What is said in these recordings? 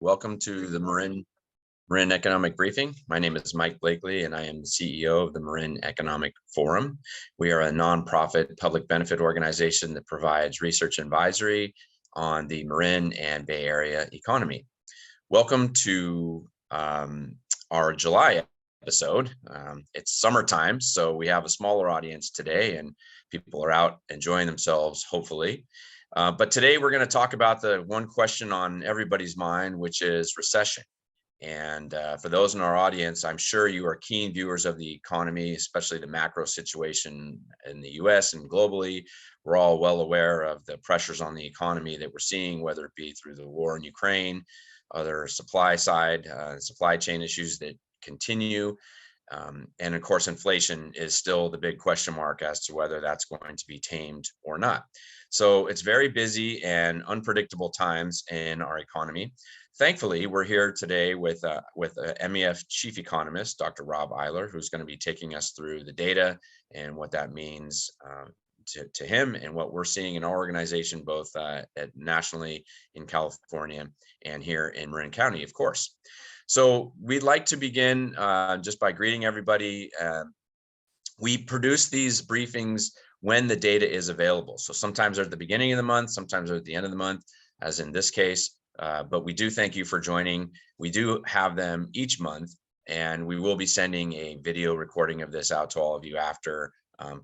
Welcome to the Marin Economic Briefing. My name is Mike Blakely, and I am the CEO of the Marin Economic Forum. We are a nonprofit public benefit organization that provides research advisory on the Marin and Bay Area economy. Welcome to our July episode. It's summertime, so we have a smaller audience today, and people are out enjoying themselves, hopefully. But today we're going to talk about the one question on everybody's mind, which is recession. And for those in our audience, I'm sure you are keen viewers of the economy, especially the macro situation in the US and globally. We're all well aware of the pressures on the economy that we're seeing, whether it be through the war in Ukraine, other supply chain issues that continue. And of course, inflation is still the big question mark as to whether that's going to be tamed or not. So it's very busy and unpredictable times in our economy. Thankfully, we're here today with MEF Chief Economist, Dr. Rob Eiler, who's going to be taking us through the data and what that means to him and what we're seeing in our organization, both nationally in California and here in Marin County, of course. So we'd like to begin just by greeting everybody. We produce these briefings when the data is available. So sometimes they're at the beginning of the month, sometimes they're at the end of the month, as in this case. But we do thank you for joining. We do have them each month, and we will be sending a video recording of this out to all of you after.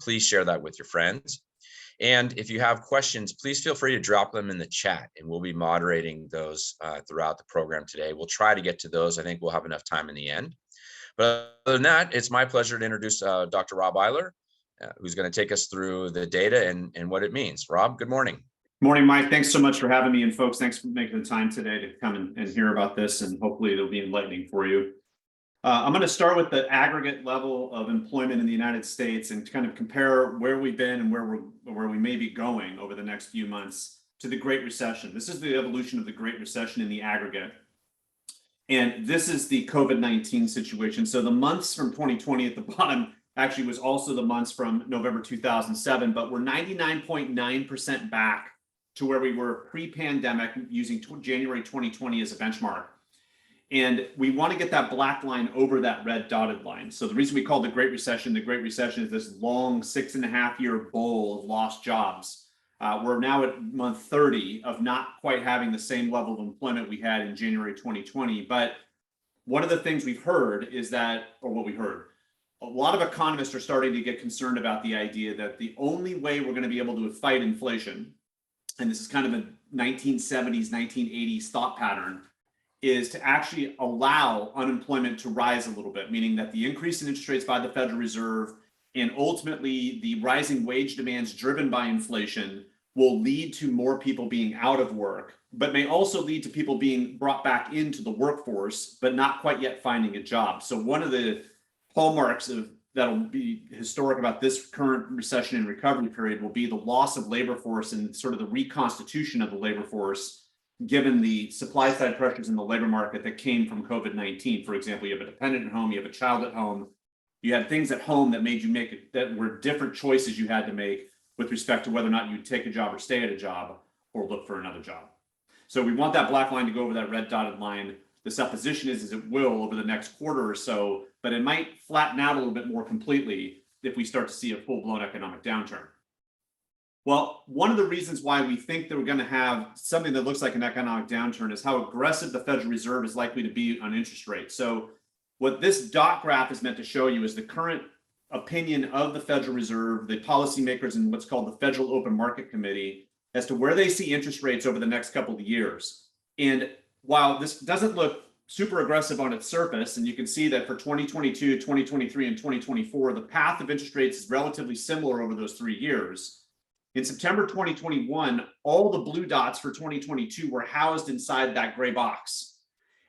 Please share that with your friends. And if you have questions, please feel free to drop them in the chat, and we'll be moderating those throughout the program today. We'll try to get to those. I think we'll have enough time in the end. But other than that, it's my pleasure to introduce Dr. Rob Eiler, who's going to take us through the data and what it means. Rob, good morning. Morning, Mike. Thanks so much for having me. And folks, thanks for making the time today to come and hear about this. And hopefully it'll be enlightening for you. I'm going to start with the aggregate level of employment in the United States and kind of compare where we've been and where we may be going over the next few months to the Great Recession. This is the evolution of the Great Recession in the aggregate. And this is the COVID-19 situation. So the months from 2020 at the bottom actually was also the months from November 2007, but we're 99.9% back to where we were pre-pandemic using January 2020 as a benchmark. And we want to get that black line over that red dotted line. So the reason we call the Great Recession is this long 6.5-year bowl of lost jobs. We're now at month 30 of not quite having the same level of employment we had in January 2020. But one of the things we've heard is that, or what we heard, a lot of economists are starting to get concerned about the idea that the only way we're going to be able to fight inflation, and this is kind of a 1970s, 1980s thought pattern, is to actually allow unemployment to rise a little bit, meaning that the increase in interest rates by the Federal Reserve and ultimately the rising wage demands driven by inflation will lead to more people being out of work, but may also lead to people being brought back into the workforce, but not quite yet finding a job. So one of the hallmarks that'll be historic about this current recession and recovery period will be the loss of labor force and sort of the reconstitution of the labor force, given the supply side pressures in the labor market that came from COVID-19. For example, you have a dependent at home, you have a child at home, you had things at home that made you that were different choices you had to make with respect to whether or not you'd take a job or stay at a job or look for another job. So we want that black line to go over that red dotted line. The supposition is it will over the next quarter or so, but it might flatten out a little bit more completely if we start to see a full-blown economic downturn. Well, one of the reasons why we think that we're going to have something that looks like an economic downturn is how aggressive the Federal Reserve is likely to be on interest rates. So what this dot graph is meant to show you is the current opinion of the Federal Reserve, the policymakers in what's called the Federal Open Market Committee, as to where they see interest rates over the next couple of years. And while this doesn't look super aggressive on its surface, and you can see that for 2022, 2023, and 2024, the path of interest rates is relatively similar over those 3 years. In September 2021, all the blue dots for 2022 were housed inside that gray box.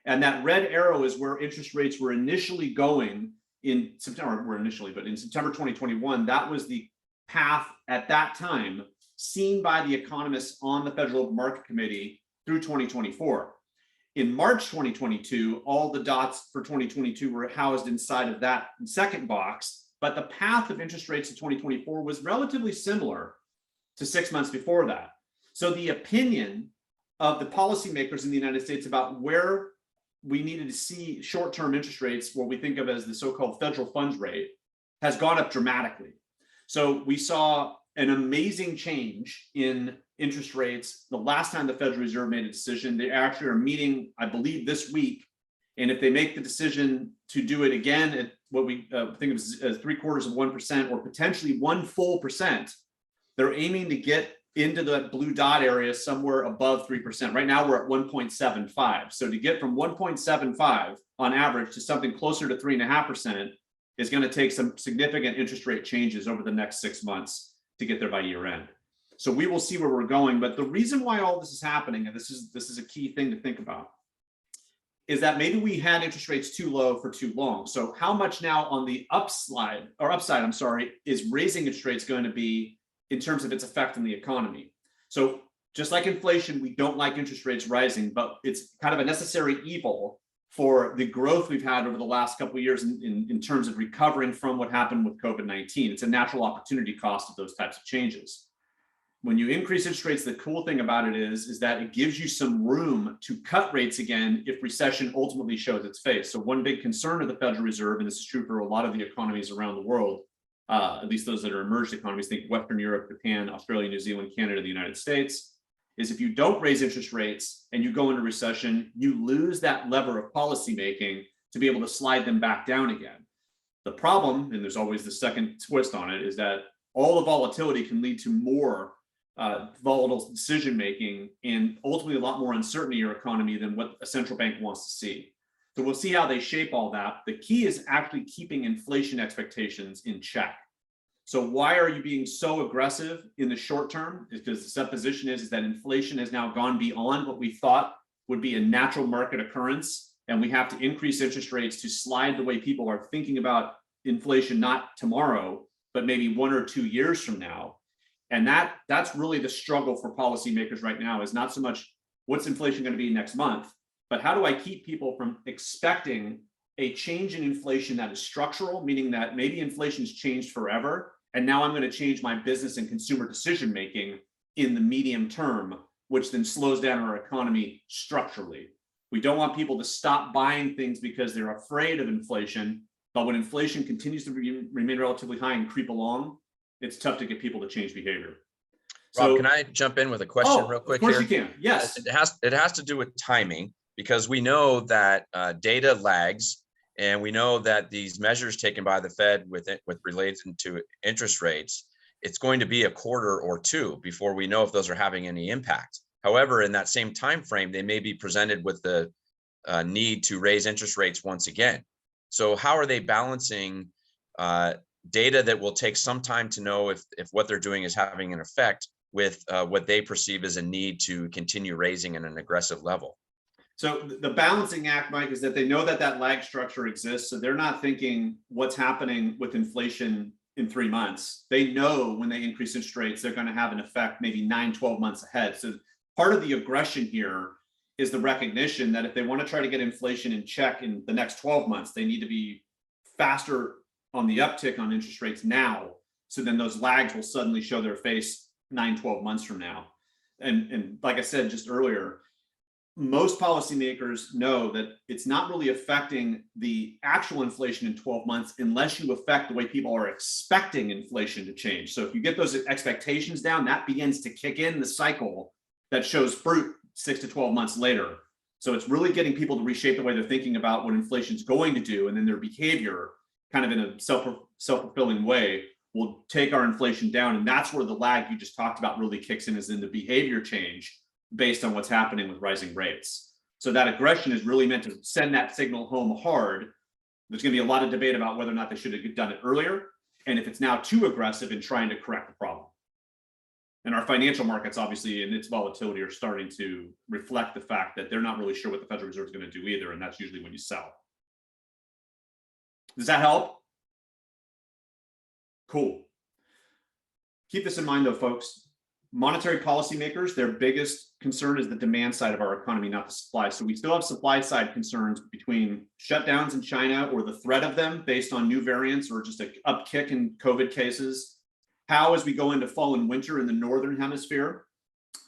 And that red arrow is where interest rates were initially going in September, but in September 2021, that was the path at that time seen by the economists on the Federal Open Market Committee through 2024. In March 2022, all the dots for 2022 were housed inside of that second box, but the path of interest rates in 2024 was relatively similar to 6 months before that. So the opinion of the policymakers in the United States about where we needed to see short-term interest rates, what we think of as the so-called federal funds rate, has gone up dramatically. So we saw an amazing change in interest rates the last time the Federal Reserve made a decision. They actually are meeting, I believe, this week. And if they make the decision to do it again at what we think of as 0.75% or potentially 1 full percent, they're aiming to get into the blue dot area somewhere above 3%. Right now we're at 1.75. So to get from 1.75 on average to something closer to 3.5% is going to take some significant interest rate changes over the next 6 months to get there by year end. So we will see where we're going. But the reason why all this is happening, and this is a key thing to think about, is that maybe we had interest rates too low for too long. So how much now on the upside, is raising interest rates going to be in terms of its effect on the economy? So just like inflation, we don't like interest rates rising, but it's kind of a necessary evil for the growth we've had over the last couple of years in terms of recovering from what happened with COVID-19. It's a natural opportunity cost of those types of changes. When you increase interest rates, the cool thing about it is that it gives you some room to cut rates again if recession ultimately shows its face. So one big concern of the Federal Reserve, and this is true for a lot of the economies around the world, at least those that are emerged economies, think Western Europe, Japan, Australia, New Zealand, Canada, the United States, is if you don't raise interest rates and you go into recession, you lose that lever of policymaking to be able to slide them back down again. The problem, and there's always the second twist on it, is that all the volatility can lead to more volatile decision making and ultimately a lot more uncertainty in your economy than what a central bank wants to see. So we'll see how they shape all that. The key is actually keeping inflation expectations in check. So why are you being so aggressive in the short term? Is because the supposition is that inflation has now gone beyond what we thought would be a natural market occurrence, and we have to increase interest rates to slide the way people are thinking about inflation, not tomorrow, but maybe 1 or 2 years from now. And that's really the struggle for policymakers right now, is not so much what's inflation going to be next month, but how do I keep people from expecting a change in inflation that is structural, meaning that maybe inflation's changed forever, and now I'm going to change my business and consumer decision making in the medium term, which then slows down our economy structurally. We don't want people to stop buying things because they're afraid of inflation, but when inflation continues to remain relatively high and creep along, it's tough to get people to change behavior. Rob, can I jump in with a question real quick here? Of course you can. Yes. It has to do with timing, because we know that data lags, and we know that these measures taken by the Fed with related to interest rates, it's going to be a quarter or two before we know if those are having any impact. However, in that same time frame, they may be presented with the need to raise interest rates once again. So how are they balancing data that will take some time to know if what they're doing is having an effect with what they perceive as a need to continue raising at an aggressive level? So the balancing act, Mike, is that they know that that lag structure exists. So they're not thinking what's happening with inflation in 3 months. They know when they increase interest rates, they're going to have an effect maybe 9-12 months ahead. So part of the aggression here is the recognition that if they want to try to get inflation in check in the next 12 months, they need to be faster on the uptick on interest rates now. So then those lags will suddenly show their face 9-12 months from now. And like I said just earlier, most policymakers know that it's not really affecting the actual inflation in 12 months unless you affect the way people are expecting inflation to change. So if you get those expectations down, that begins to kick in the cycle that shows fruit 6 to 12 months later. So it's really getting people to reshape the way they're thinking about what inflation is going to do, and then their behavior kind of in a self-fulfilling way will take our inflation down. And that's where the lag you just talked about really kicks in, is in the behavior change based on what's happening with rising rates. So that aggression is really meant to send that signal home hard. There's going to be a lot of debate about whether or not they should have done it earlier, and if it's now too aggressive in trying to correct the problem. And our financial markets, obviously, and its volatility are starting to reflect the fact that they're not really sure what the Federal Reserve is going to do either, and that's usually when you sell. Does that help? Cool. Keep this in mind, though, folks. Monetary policymakers, their biggest concern is the demand side of our economy, not the supply. So we still have supply side concerns between shutdowns in China or the threat of them based on new variants or just an upkick in COVID cases. How, as we go into fall and winter in the Northern Hemisphere,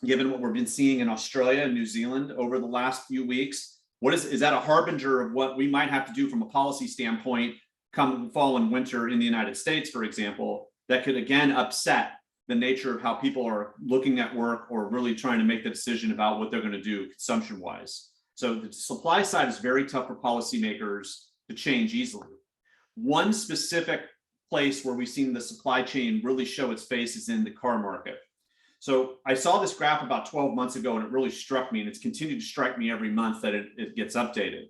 given what we've been seeing in Australia and New Zealand over the last few weeks? Is that a harbinger of what we might have to do from a policy standpoint come fall and winter in the United States, for example, that could again upset the nature of how people are looking at work or really trying to make the decision about what they're going to do consumption wise. So the supply side is very tough for policymakers to change easily. One specific place where we've seen the supply chain really show its face is in the car market. So I saw this graph about 12 months ago and it really struck me, and it's continued to strike me every month that it gets updated.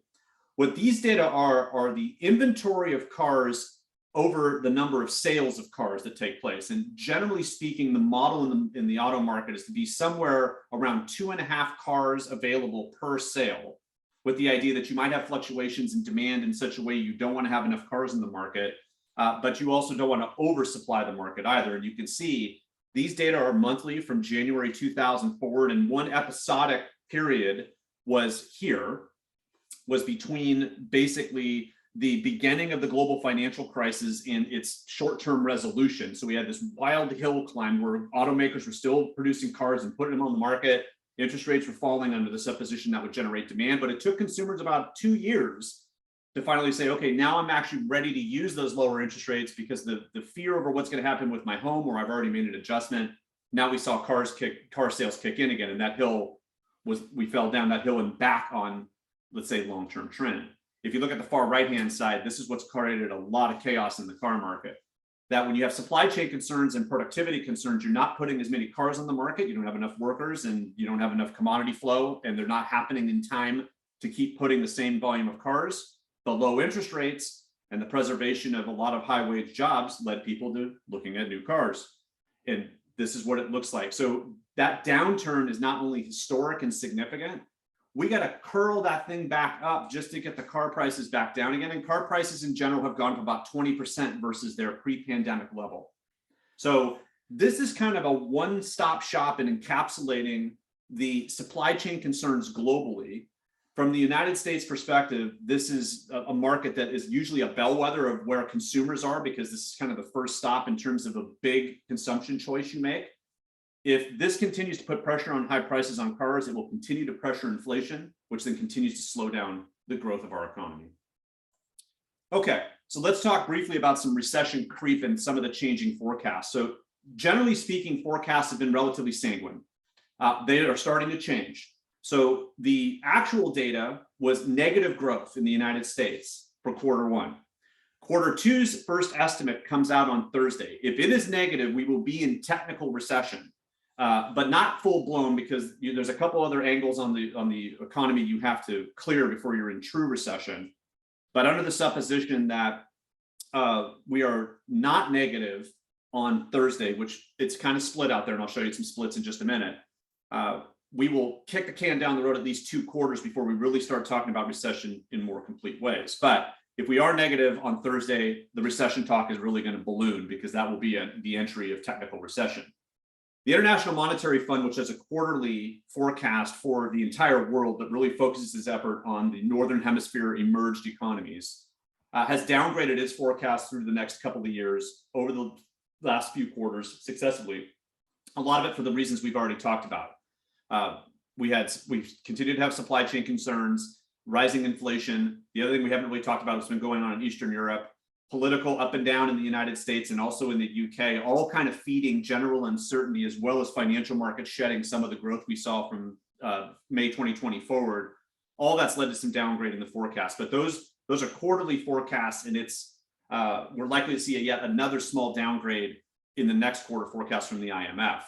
What these data are the inventory of cars over the number of sales of cars that take place. And generally speaking, the model in the auto market is to be somewhere around 2.5 cars available per sale, with the idea that you might have fluctuations in demand in such a way you don't want to have enough cars in the market, but you also don't want to oversupply the market either. And you can see these data are monthly from January 2000 forward, and one episodic period was between basically the beginning of the global financial crisis and its short-term resolution. So we had this wild hill climb where automakers were still producing cars and putting them on the market. Interest rates were falling under the supposition that would generate demand, but it took consumers about 2 years to finally say, okay, now I'm actually ready to use those lower interest rates because the fear over what's going to happen with my home, or I've already made an adjustment. Now we saw car sales kick in again, and that hill we fell down that hill and back on, let's say, long-term trend. If you look at the far right-hand side, this is what's created a lot of chaos in the car market. That when you have supply chain concerns and productivity concerns, you're not putting as many cars on the market, you don't have enough workers, and you don't have enough commodity flow, and they're not happening in time to keep putting the same volume of cars. The low interest rates and the preservation of a lot of high-wage jobs led people to looking at new cars. And this is what it looks like. So that downturn is not only historic and significant, we got to curl that thing back up just to get the car prices back down again. And car prices in general have gone up about 20% versus their pre-pandemic level. So this is kind of a one-stop shop in encapsulating the supply chain concerns globally. From the United States perspective, this is a market that is usually a bellwether of where consumers are, because this is kind of the first stop in terms of a big consumption choice you make. If this continues to put pressure on high prices on cars, it will continue to pressure inflation, which then continues to slow down the growth of our economy. Okay, so let's talk briefly about some recession creep and some of the changing forecasts. So generally speaking, forecasts have been relatively sanguine. They are starting to change. So the actual data was negative growth in the United States for Q1. Q2's first estimate comes out on Thursday. If it is negative, we will be in technical recession. But not full blown, because there's a couple other angles on the economy you have to clear before you're in true recession. But under the supposition that we are not negative on Thursday, which it's kind of split out there, and I'll show you some splits in just a minute, we will kick the can down the road at least 2 quarters before we really start talking about recession in more complete ways. But if we are negative on Thursday, the recession talk is really going to balloon, because that will be the entry of technical recession. The International Monetary Fund, which has a quarterly forecast for the entire world that really focuses its effort on the Northern Hemisphere emerged economies, has downgraded its forecast through the next couple of years over the last few quarters successively. A lot of it for the reasons we've already talked about. We've continued to have supply chain concerns, rising inflation. The other thing we haven't really talked about has been going on in Eastern Europe. Political up and down in the United States and also in the UK, all kind of feeding general uncertainty, as well as financial markets shedding some of the growth we saw from May 2020 forward. All that's led to some downgrade in the forecast. But those are quarterly forecasts, and we're likely to see yet another small downgrade in the next quarter forecast from the IMF.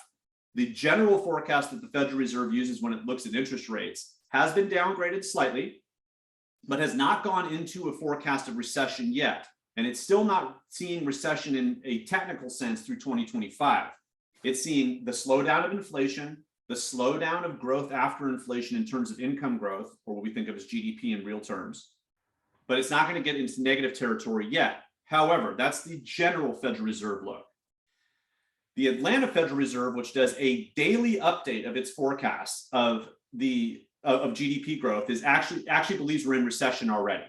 The general forecast that the Federal Reserve uses when it looks at interest rates has been downgraded slightly, but has not gone into a forecast of recession yet. And it's still not seeing recession in a technical sense through 2025. It's seeing the slowdown of inflation, the slowdown of growth after inflation in terms of income growth, or what we think of as GDP in real terms. But it's not going to get into negative territory yet. However, that's the general Federal Reserve look. The Atlanta Federal Reserve, which does a daily update of its forecasts of GDP growth, is actually believes we're in recession already.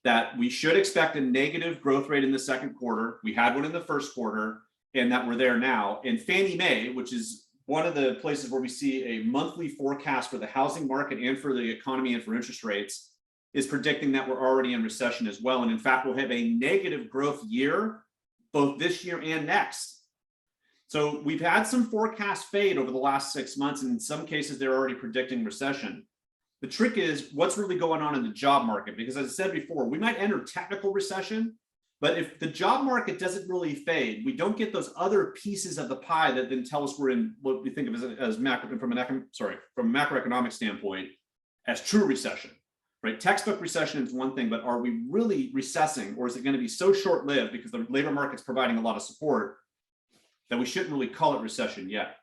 That we should expect a negative growth rate in the second quarter. We had one in the first quarter, and that we're there now. And Fannie Mae, which is one of the places where we see a monthly forecast for the housing market and for the economy and for interest rates is predicting that we're already in recession as well. And in fact, we'll have a negative growth year, both this year and next. So we've had some forecasts fade over the last 6 months, and in some cases, they're already predicting recession. The trick is what's really going on in the job market, because as I said before, we might enter technical recession, but if the job market doesn't really fade, we don't get those other pieces of the pie that then tell us we're in what we think of as from a macroeconomic standpoint as true recession, right? Textbook recession is one thing, but are we really recessing, or is it going to be so short-lived because the labor market's providing a lot of support that we shouldn't really call it recession yet?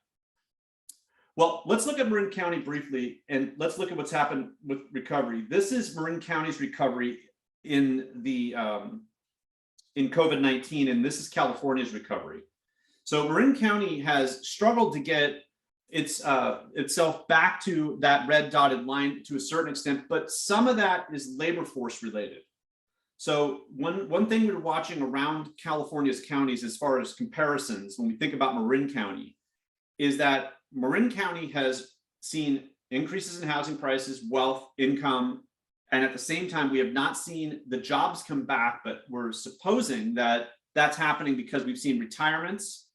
Well, let's look at Marin County briefly, and let's look at what's happened with recovery. This is Marin County's recovery in the in COVID-19, and this is California's recovery. So Marin County has struggled to get itself back to that red dotted line to a certain extent, but some of that is labor force related. So one thing we're watching around California's counties as far as comparisons when we think about Marin County is that Marin County has seen increases in housing prices, wealth, income, and at the same time, we have not seen the jobs come back, but we're supposing that that's happening because we've seen retirements,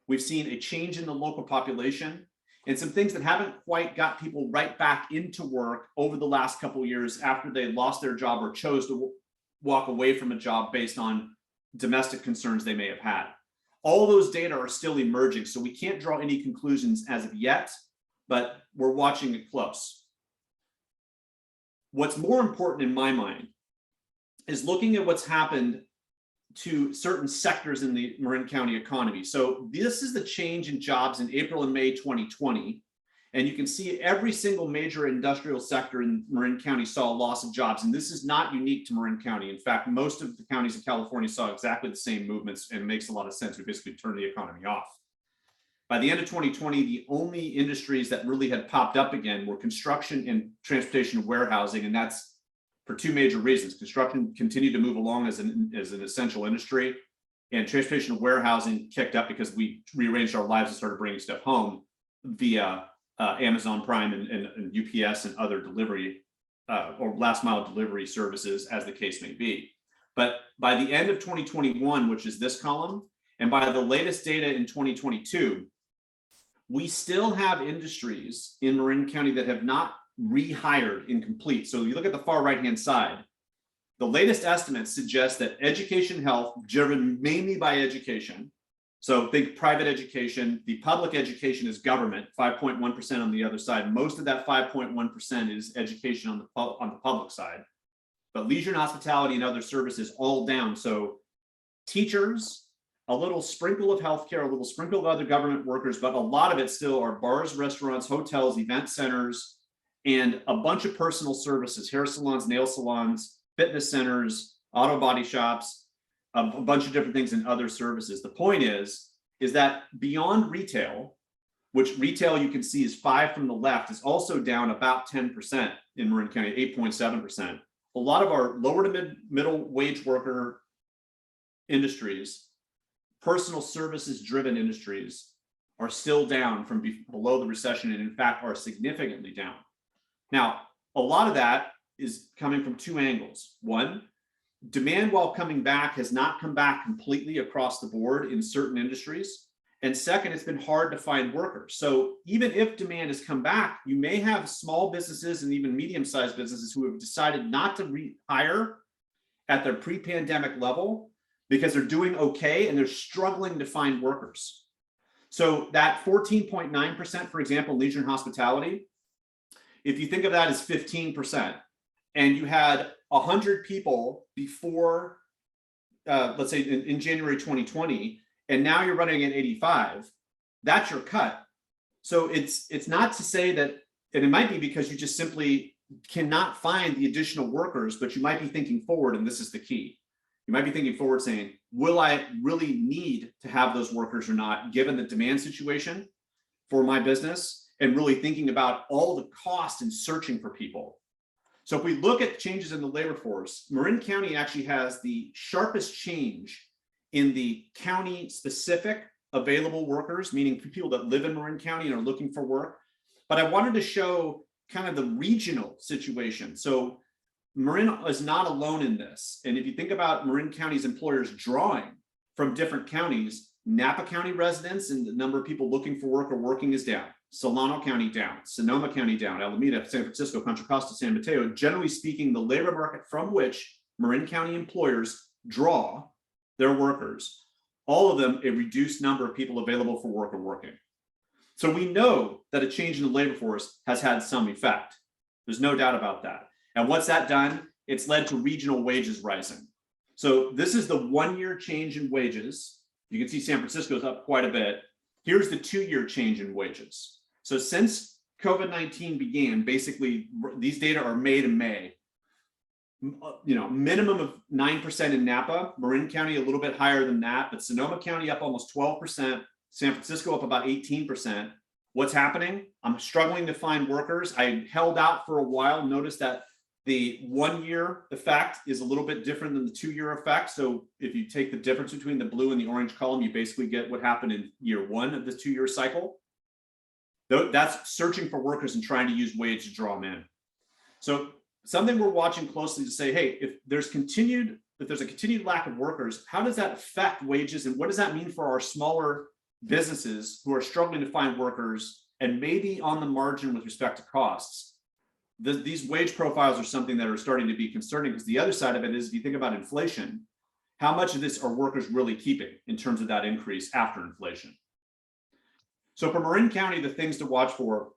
we've seen a change in the local population, and some things that haven't quite got people right back into work over the last couple of years after they lost their job or chose to walk away from a job based on domestic concerns they may have had. All those data are still emerging, so we can't draw any conclusions as of yet, but we're watching it close. What's more important in my mind is looking at what's happened to certain sectors in the Marin County economy. So this is the change in jobs in April and May 2020. And you can see every single major industrial sector in Marin County saw a loss of jobs. And this is not unique to Marin County. In fact, most of the counties in California saw exactly the same movements, and it makes a lot of sense. We basically turned the economy off. By the end of 2020, the only industries that really had popped up again were construction and transportation and warehousing, and that's for two major reasons. Construction continued to move along as an essential industry, and transportation and warehousing kicked up because we rearranged our lives and started bringing stuff home via Amazon Prime and UPS and other delivery or last mile delivery services, as the case may be. But by the end of 2021, which is this column, and by the latest data in 2022, we still have industries in Marin County that have not rehired incomplete. So you look at the far right-hand side, the latest estimates suggest that education, health, driven mainly by education. So think private education, the public education is government, 5.1% on the other side. Most of that 5.1% is education on the public side. But leisure and hospitality and other services all down. So teachers, a little sprinkle of healthcare, a little sprinkle of other government workers, but a lot of it still are bars, restaurants, hotels, event centers, and a bunch of personal services, hair salons, nail salons, fitness centers, auto body shops, a bunch of different things and other services. The point is that beyond retail, which retail you can see is 5 from the left, is also down about 10% in Marin County, 8.7%. A lot of our lower to middle wage worker industries, personal services driven industries, are still down from below the recession, and in fact are significantly down. Now, a lot of that is coming from two angles. One, demand while coming back has not come back completely across the board in certain industries. And second, it's been hard to find workers. So even if demand has come back, you may have small businesses and even medium-sized businesses who have decided not to rehire at their pre-pandemic level because they're doing okay and they're struggling to find workers. So that 14.9%, for example, leisure and hospitality, if you think of that as 15%, and you had 100 people before, let's say in January 2020, and now you're running at 85, that's your cut. So it's not to say that, and it might be because you just simply cannot find the additional workers, but you might be thinking forward, and this is the key. You might be thinking forward saying, will I really need to have those workers or not, given the demand situation for my business, and really thinking about all the cost in searching for people. So if we look at changes in the labor force, Marin County actually has the sharpest change in the county specific available workers, meaning people that live in Marin County and are looking for work. But I wanted to show kind of the regional situation. So Marin is not alone in this. And if you think about Marin County's employers drawing from different counties, Napa County residents and the number of people looking for work or working is down. Solano County down, Sonoma County down, Alameda, San Francisco, Contra Costa, San Mateo. Generally speaking, the labor market from which Marin County employers draw their workers, all of them a reduced number of people available for work or working. So we know that a change in the labor force has had some effect. There's no doubt about that. And what's that done? It's led to regional wages rising. So this is the 1-year change in wages. You can see San Francisco's up quite a bit. Here's the 2-year change in wages. So since COVID-19 began, basically these data are May to May. Minimum of 9% in Napa, Marin County a little bit higher than that, but Sonoma County up almost 12%, San Francisco up about 18%. What's happening? I'm struggling to find workers. I held out for a while, noticed that the 1-year effect is a little bit different than the 2-year effect. So if you take the difference between the blue and the orange column, you basically get what happened in year 1 of the 2-year cycle. That's searching for workers and trying to use wage to draw them in. So something we're watching closely to say, hey, if there's a continued lack of workers, how does that affect wages? And what does that mean for our smaller businesses who are struggling to find workers and maybe on the margin with respect to costs? These wage profiles are something that are starting to be concerning, because the other side of it is, if you think about inflation, how much of this are workers really keeping in terms of that increase after inflation? So for Marin County, the things to watch for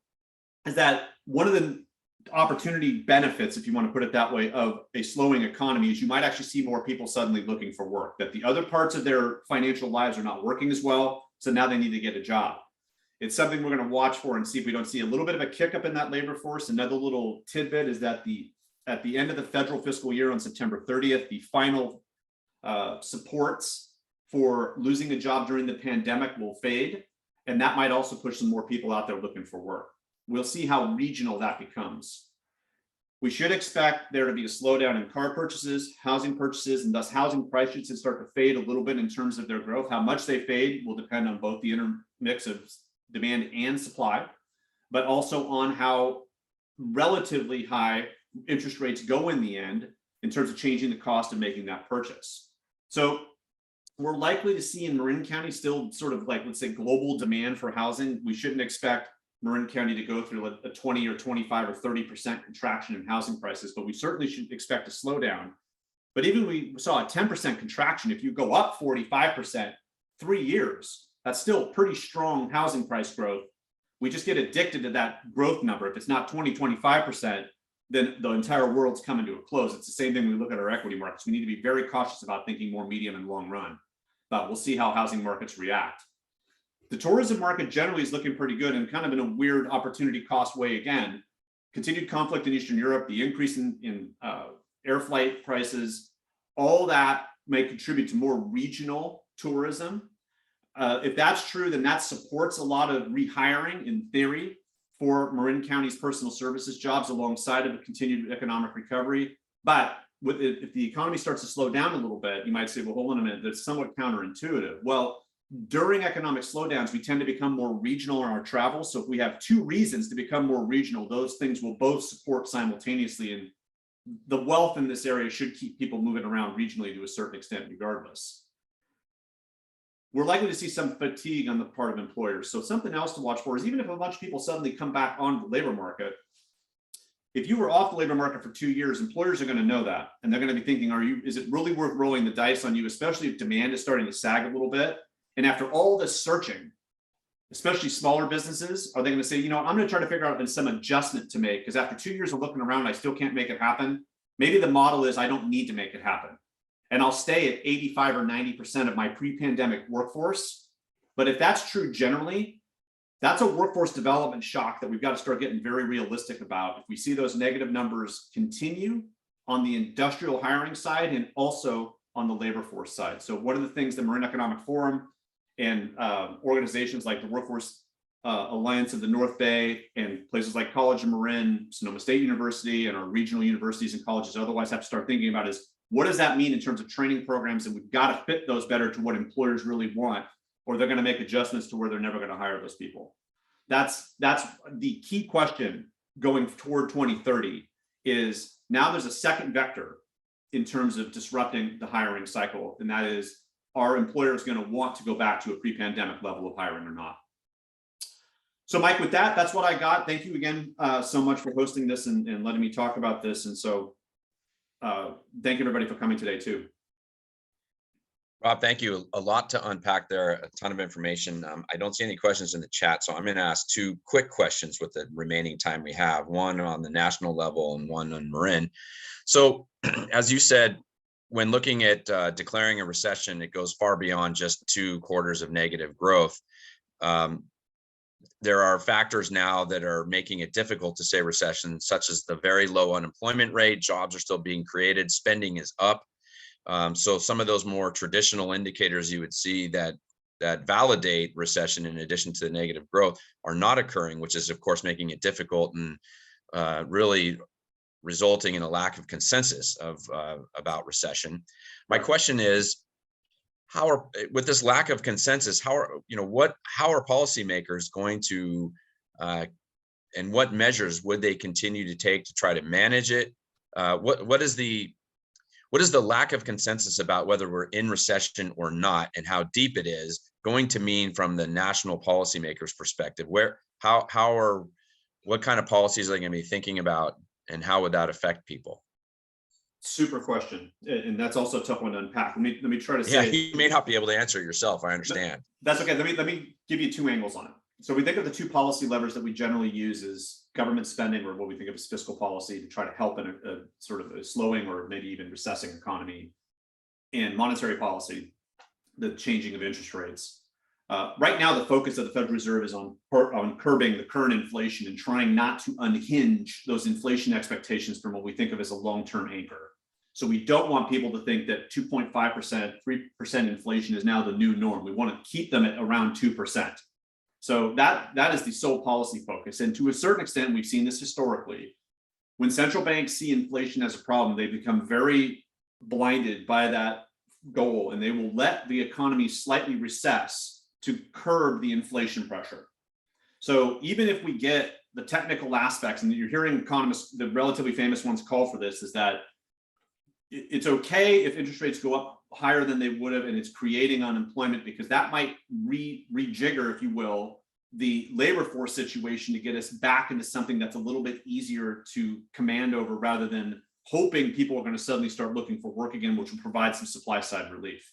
is that one of the opportunity benefits, if you want to put it that way, of a slowing economy is you might actually see more people suddenly looking for work, that the other parts of their financial lives are not working as well. So now they need to get a job. It's something we're going to watch for and see if we don't see a little bit of a kick up in that labor force. Another little tidbit is that at the end of the federal fiscal year on September 30th, the final supports for losing a job during the pandemic will fade. And that might also push some more people out there looking for work. We'll see how regional that becomes. We should expect there to be a slowdown in car purchases, housing purchases, and thus housing prices should start to fade a little bit in terms of their growth. How much they fade will depend on both the intermix of demand and supply, but also on how relatively high interest rates go in the end in terms of changing the cost of making that purchase. So we're likely to see in Marin County still sort of like, let's say, global demand for housing. We shouldn't expect Marin County to go through a 20 or 25 or 30% contraction in housing prices, but we certainly should expect a slowdown. But even we saw a 10% contraction. If you go up 45%, 3 years, that's still pretty strong housing price growth. We just get addicted to that growth number. If it's not 20, 25%, then the entire world's coming to a close. It's the same thing when we look at our equity markets. We need to be very cautious about thinking more medium and long run, but we'll see how housing markets react. The tourism market generally is looking pretty good and kind of in a weird opportunity cost way again. Continued conflict in Eastern Europe, the increase in air flight prices, all that may contribute to more regional tourism. If that's true, then that supports a lot of rehiring in theory for Marin County's personal services jobs alongside of a continued economic recovery. But if the economy starts to slow down a little bit, you might say, well, hold on a minute, that's somewhat counterintuitive. Well, during economic slowdowns, we tend to become more regional in our travel. So if we have 2 reasons to become more regional, those things will both support simultaneously. And the wealth in this area should keep people moving around regionally to a certain extent regardless. We're likely to see some fatigue on the part of employers. So something else to watch for is, even if a bunch of people suddenly come back on the labor market, if you were off the labor market for 2 years, employers are going to know that. And they're going to be thinking, is it really worth rolling the dice on you, especially if demand is starting to sag a little bit? And after all this searching, especially smaller businesses, are they going to say, I'm going to try to figure out some adjustment to make, because after 2 years of looking around, I still can't make it happen. Maybe the model is I don't need to make it happen. And I'll stay at 85 or 90% of my pre-pandemic workforce. But if that's true generally, that's a workforce development shock that we've got to start getting very realistic about. If we see those negative numbers continue on the industrial hiring side and also on the labor force side. So what are the things the Marin Economic Forum and organizations like the Workforce Alliance of the North Bay and places like College of Marin, Sonoma State University, and our regional universities and colleges otherwise have to start thinking about is, what does that mean in terms of training programs? And we've got to fit those better to what employers really want. or they're going to make adjustments to where they're never going to hire those people. That's the key question going toward 2030 is now there's a second vector in terms of disrupting the hiring cycle. And that is, are employers going to want to go back to a pre-pandemic level of hiring or not? So Mike, with that, that's what I got. Thank you again so much for hosting this and letting me talk about this. And so thank you everybody for coming today too. Rob, thank you. A lot to unpack there, a ton of information. I don't see any questions in the chat, so I'm going to ask two quick questions with the remaining time we have, one on the national level and one on Marin. So as you said, when looking at declaring a recession, it goes far beyond just 2 quarters of negative growth. There are factors now that are making it difficult to say recession, such as the very low unemployment rate, jobs are still being created, spending is up. So some of those more traditional indicators you would see that validate recession in addition to the negative growth are not occurring, which is of course making it difficult and really resulting in a lack of consensus about recession. My question is, with this lack of consensus, how are policymakers going to and what measures would they continue to take to try to manage it? What is the lack of consensus about whether we're in recession or not, and how deep it is going to mean from the national policymakers' perspective? What kind of policies are they going to be thinking about, and how would that affect people? Super question, and that's also a tough one to unpack. Let me try to say. Yeah, you may not be able to answer it yourself. I understand. That's okay. Let me give you 2 angles on it. So we think of the 2 policy levers that we generally use as government spending, or what we think of as fiscal policy, to try to help in a sort of a slowing or maybe even recessing economy, and monetary policy, the changing of interest rates. Right now, the focus of the Federal Reserve is on curbing the current inflation and trying not to unhinge those inflation expectations from what we think of as a long-term anchor. So we don't want people to think that 2.5%, 3% inflation is now the new norm. We want to keep them at around 2%. So that is the sole policy focus. And to a certain extent, we've seen this historically. When central banks see inflation as a problem, they become very blinded by that goal, and they will let the economy slightly recess to curb the inflation pressure. So even if we get the technical aspects, and you're hearing economists, the relatively famous ones, call for this, is that it's okay if interest rates go up higher than they would have, and it's creating unemployment, because that might rejigger, if you will, the labor force situation to get us back into something that's a little bit easier to command over, rather than hoping people are going to suddenly start looking for work again, which will provide some supply side relief.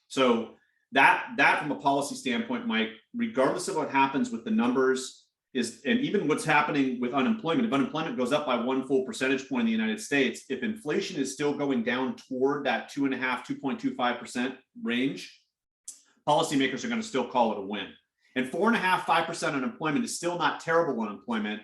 So that from a policy standpoint, Mike, regardless of what happens with the numbers, and even what's happening with unemployment, if unemployment goes up by 1 full percentage point in the United States, if inflation is still going down toward that 2.5%, 2.25% range, policymakers are going to still call it a win. And 4.5%, 5% unemployment is still not terrible unemployment.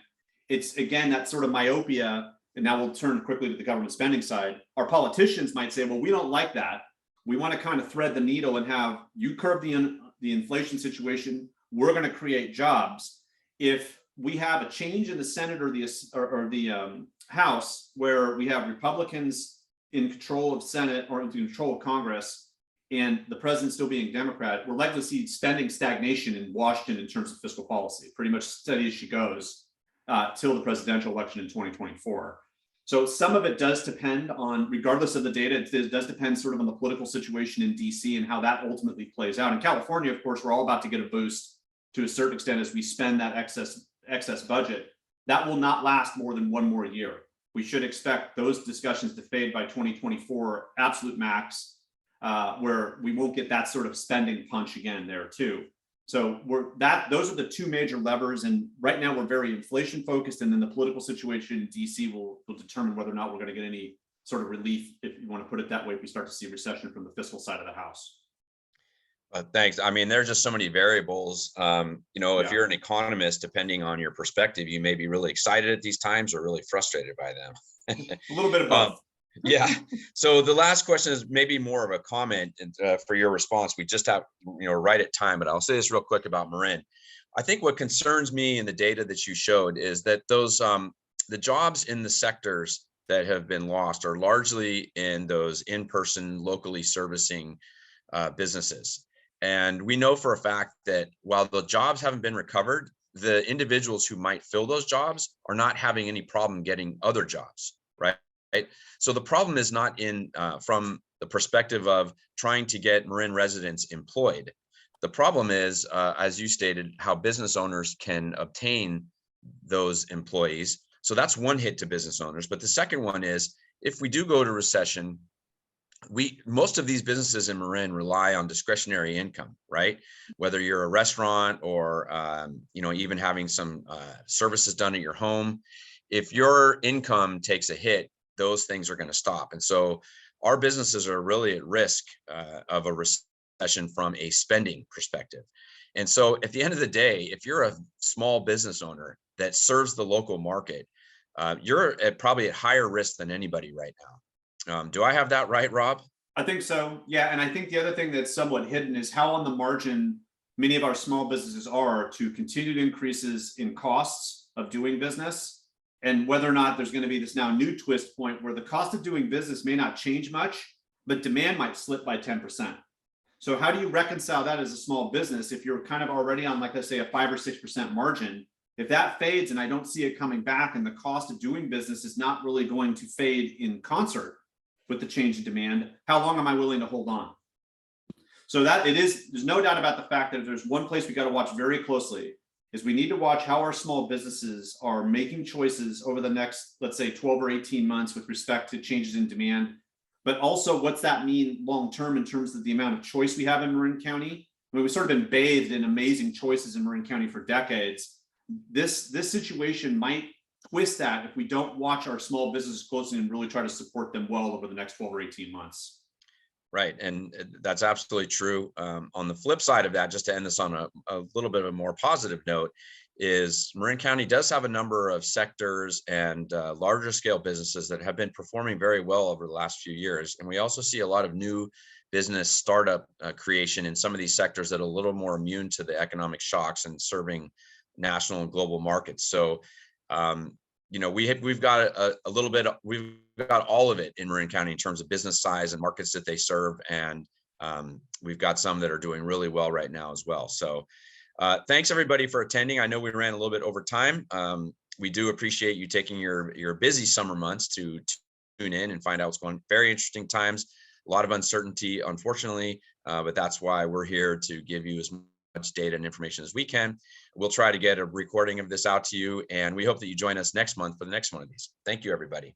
It's, again, that sort of myopia. And now we'll turn quickly to the government spending side. Our politicians might say, well, we don't like that. We want to kind of thread the needle and have you curb the inflation situation. We're going to create jobs. If we have a change in the Senate or the House, where we have Republicans in control of Senate or in control of Congress, and the president still being Democrat, we're likely to see spending stagnation in Washington in terms of fiscal policy, pretty much steady as she goes till the presidential election in 2024. So some of it does depend on, regardless of the data, it does depend sort of on the political situation in DC and how that ultimately plays out. In California, of course, we're all about to get a boost to a certain extent as we spend that excess budget. That will not last more than 1 more year. We should expect those discussions to fade by 2024 absolute max, where we won't get that sort of spending punch again there too. So those are the 2 major levers, and right now we're very inflation focused, and then the political situation in DC will determine whether or not we're going to get any sort of relief, if you want to put it that way, if we start to see recession from the fiscal side of the house. Thanks. I mean, there's just so many variables. If you're an economist, depending on your perspective, you may be really excited at these times or really frustrated by them. A little bit of both. Yeah. So the last question is maybe more of a comment for your response. We just have, right at time, but I'll say this real quick about Marin. I think what concerns me in the data that you showed is that those the jobs in the sectors that have been lost are largely in those in-person, locally servicing businesses. And we know for a fact that while the jobs haven't been recovered, the individuals who might fill those jobs are not having any problem getting other jobs, right? So the problem is not in from the perspective of trying to get Marin residents employed. The problem is, as you stated, how business owners can obtain those employees. So that's one hit to business owners. But the second one is, if we do go to recession, most of these businesses in Marin rely on discretionary income, right? Whether you're a restaurant or even having some services done at your home, if your income takes a hit, those things are going to stop. And so our businesses are really at risk of a recession from a spending perspective. And so at the end of the day, if you're a small business owner that serves the local market, you're probably at higher risk than anybody right now. Do I have that right, Rob? I think so. Yeah. And I think the other thing that's somewhat hidden is how on the margin many of our small businesses are to continued increases in costs of doing business, and whether or not there's going to be this now new twist point where the cost of doing business may not change much, but demand might slip by 10%. So how do you reconcile that as a small business if you're kind of already on, like, let's say, a 5 or 6% margin? If that fades and I don't see it coming back, and the cost of doing business is not really going to fade in concert with the change in demand, how long am I willing to hold on? So that there's no doubt about the fact that if there's one place we got to watch very closely, is we need to watch how our small businesses are making choices over the next, let's say, 12 or 18 months with respect to changes in demand. But also, what's that mean long-term in terms of the amount of choice we have in Marin County? I mean, we've sort of been bathed in amazing choices in Marin County for decades. This situation might twist that if we don't watch our small businesses closely and really try to support them well over the next 12 or 18 months. Right. And that's absolutely true. On the flip side of that, just to end this on a little bit of a more positive note, is Marin County does have a number of sectors and larger scale businesses that have been performing very well over the last few years. And we also see a lot of new business startup creation in some of these sectors that are a little more immune to the economic shocks and serving national and global markets. So, we've got a little bit, we've got all of it in Marin County in terms of business size and markets that they serve. And we've got some that are doing really well right now as well. So thanks everybody for attending. I know we ran a little bit over time. We do appreciate you taking your busy summer months to tune in and find out what's going on. Very interesting times, a lot of uncertainty, unfortunately, but that's why we're here to give you as much data and information as we can. We'll try to get a recording of this out to you, and we hope that you join us next month for the next one of these. Thank you, everybody.